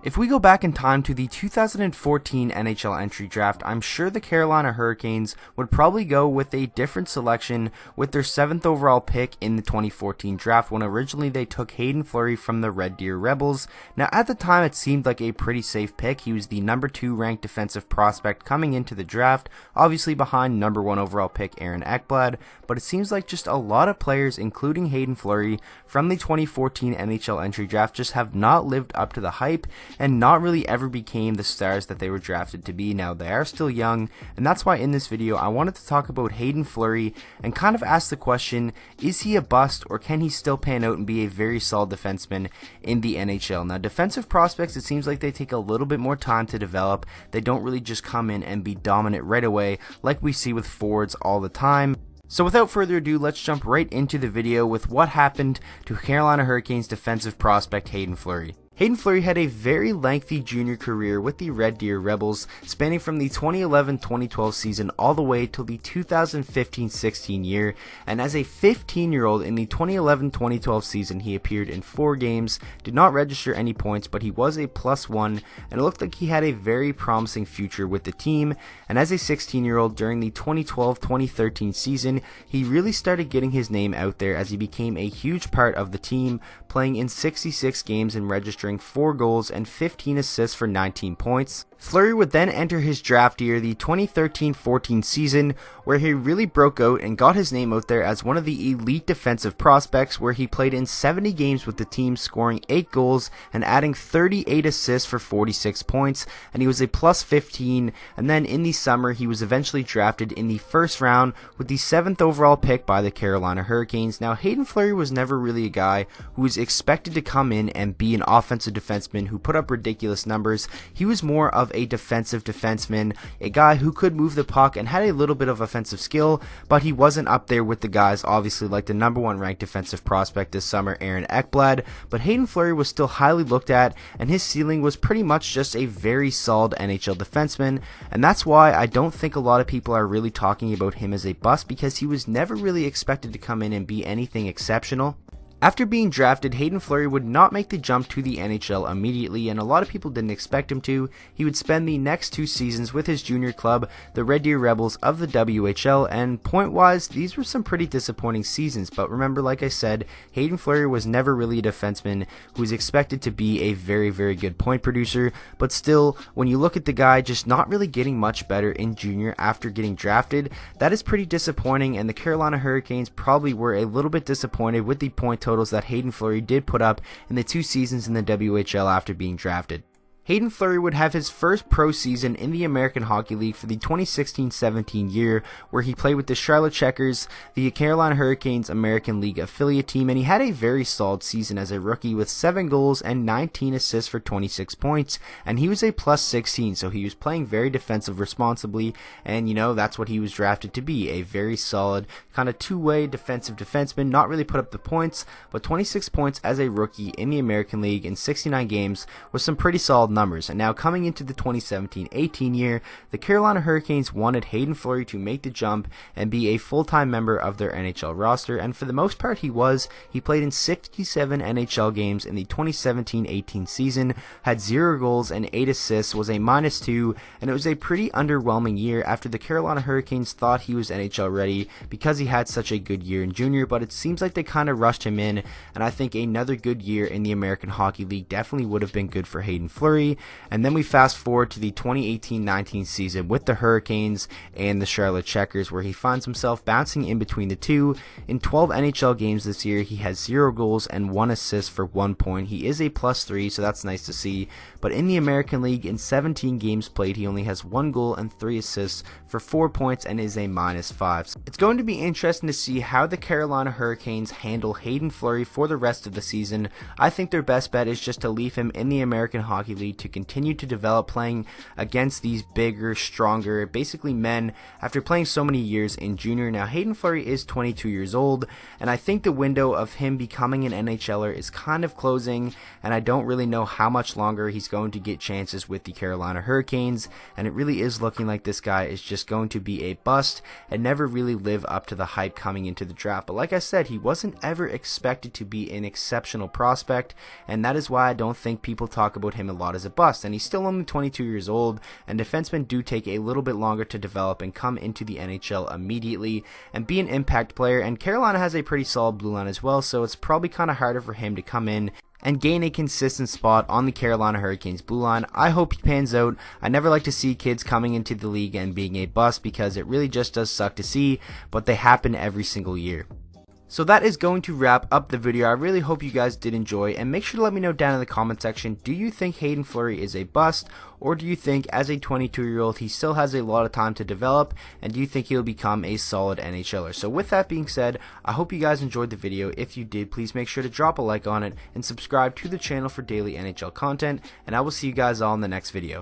If we go back in time to the 2014 NHL entry draft, I'm sure the Carolina Hurricanes would probably go with a different selection with their 7th overall pick in the 2014 draft when originally they took Hayden Flurry from the Red Deer Rebels. Now at the time it seemed like a pretty safe pick. He was the number 2 ranked defensive prospect coming into the draft, obviously behind number 1 overall pick Aaron Ekblad, but it seems like just a lot of players, including Hayden Flurry from the 2014 NHL entry draft, just have not lived up to the hype and not really ever became the stars that they were drafted to be. Now they are still young, and that's why in this video I wanted to talk about Hayden Flurry and kind of ask the question, is he a bust or can he still pan out and be a very solid defenseman in the NHL? Now defensive prospects, it seems like they take a little bit more time to develop. They don't really just come in and be dominant right away like we see with forwards all the time. So without further ado, let's jump right into the video with what happened to Carolina Hurricanes defensive prospect Hayden Flurry. Hayden Flurry had a very lengthy junior career with the Red Deer Rebels, spanning from the 2011-2012 season all the way till the 2015-16 year, and as a 15-year-old in the 2011-2012 season, he appeared in 4 games, did not register any points, but he was a +1, and it looked like he had a very promising future with the team. And as a 16-year-old during the 2012-2013 season, he really started getting his name out there as he became a huge part of the team, playing in 66 games and registering 4 goals and 15 assists for 19 points. Flurry would then enter his draft year, the 2013-14 season, where he really broke out and got his name out there as one of the elite defensive prospects, where he played in 70 games with the team, scoring 8 goals and adding 38 assists for 46 points, and he was a +15. And then in the summer he was eventually drafted in the first round with the 7th overall pick by the Carolina Hurricanes. Now Hayden Flurry was never really a guy who was expected to come in and be an offensive defenseman who put up ridiculous numbers. He was more of a defensive defenseman, a guy who could move the puck and had a little bit of offensive skill, but he wasn't up there with the guys obviously like the number 1 ranked defensive prospect this summer, Aaron Ekblad. But Hayden Flurry was still highly looked at, and his ceiling was pretty much just a very solid NHL defenseman, and that's why I don't think a lot of people are really talking about him as a bust, because he was never really expected to come in and be anything exceptional. After being drafted, Hayden Flurry would not make the jump to the NHL immediately, and a lot of people didn't expect him to. He would spend the next 2 seasons with his junior club, the Red Deer Rebels of the WHL, and point-wise, these were some pretty disappointing seasons. But remember, like I said, Hayden Flurry was never really a defenseman who was expected to be a very, very good point producer. But still, when you look at the guy just not really getting much better in junior after getting drafted, that is pretty disappointing, and the Carolina Hurricanes probably were a little bit disappointed with the point totals that Hayden Flurry did put up in the 2 seasons in the WHL after being drafted. Hayden Flurry would have his first pro season in the American Hockey League for the 2016-17 year, where he played with the Charlotte Checkers, the Carolina Hurricanes American League affiliate team, and he had a very solid season as a rookie with 7 goals and 19 assists for 26 points, and he was a +16, so he was playing very defensive responsibly, and you know, that's what he was drafted to be, a very solid kind of two-way defensive defenseman. Not really put up the points, but 26 points as a rookie in the American League in 69 games was some pretty solid numbers. And now coming into the 2017-18 year, the Carolina Hurricanes wanted Hayden Flurry to make the jump and be a full-time member of their NHL roster, and for the most part he was. He played in 67 NHL games in the 2017-18 season, had 0 goals and 8 assists, was a -2, and it was a pretty underwhelming year after the Carolina Hurricanes thought he was NHL ready because he had such a good year in junior. But it seems like they kind of rushed him in, and I think another good year in the American Hockey League definitely would have been good for Hayden Flurry. And then we fast forward to the 2018-19 season with the Hurricanes and the Charlotte Checkers, where he finds himself bouncing in between the two. In 12 NHL games this year, he has 0 goals and 1 assist for 1 point. He is a +3, so that's nice to see. But in the American League, in 17 games played, he only has 1 goal and 3 assists for 4 points and is a -5. It's going to be interesting to see how the Carolina Hurricanes handle Hayden Flurry for the rest of the season. I think their best bet is just to leave him in the American Hockey League to continue to develop, playing against these bigger, stronger, basically men after playing so many years in junior. Now Hayden Flurry is 22 years old, and I think the window of him becoming an NHLer is kind of closing, and I don't really know how much longer he's going to get chances with the Carolina Hurricanes, and it really is looking like this guy is just going to be a bust and never really live up to the hype coming into the draft. But like I said, he wasn't ever expected to be an exceptional prospect, and that is why I don't think people talk about him a lot as as a bust, and he's still only 22 years old, and defensemen do take a little bit longer to develop and come into the NHL immediately and be an impact player, and Carolina has a pretty solid blue line as well, so it's probably kind of harder for him to come in and gain a consistent spot on the Carolina Hurricanes blue line. I hope he pans out. I never like to see kids coming into the league and being a bust because it really just does suck to see, but they happen every single year. So that is going to wrap up the video. I really hope you guys did enjoy, and make sure to let me know down in the comment section, do you think Hayden Flurry is a bust, or do you think as a 22-year-old he still has a lot of time to develop, and do you think he'll become a solid NHLer? So with that being said, I hope you guys enjoyed the video. If you did, please make sure to drop a like on it and subscribe to the channel for daily NHL content, and I will see you guys all in the next video.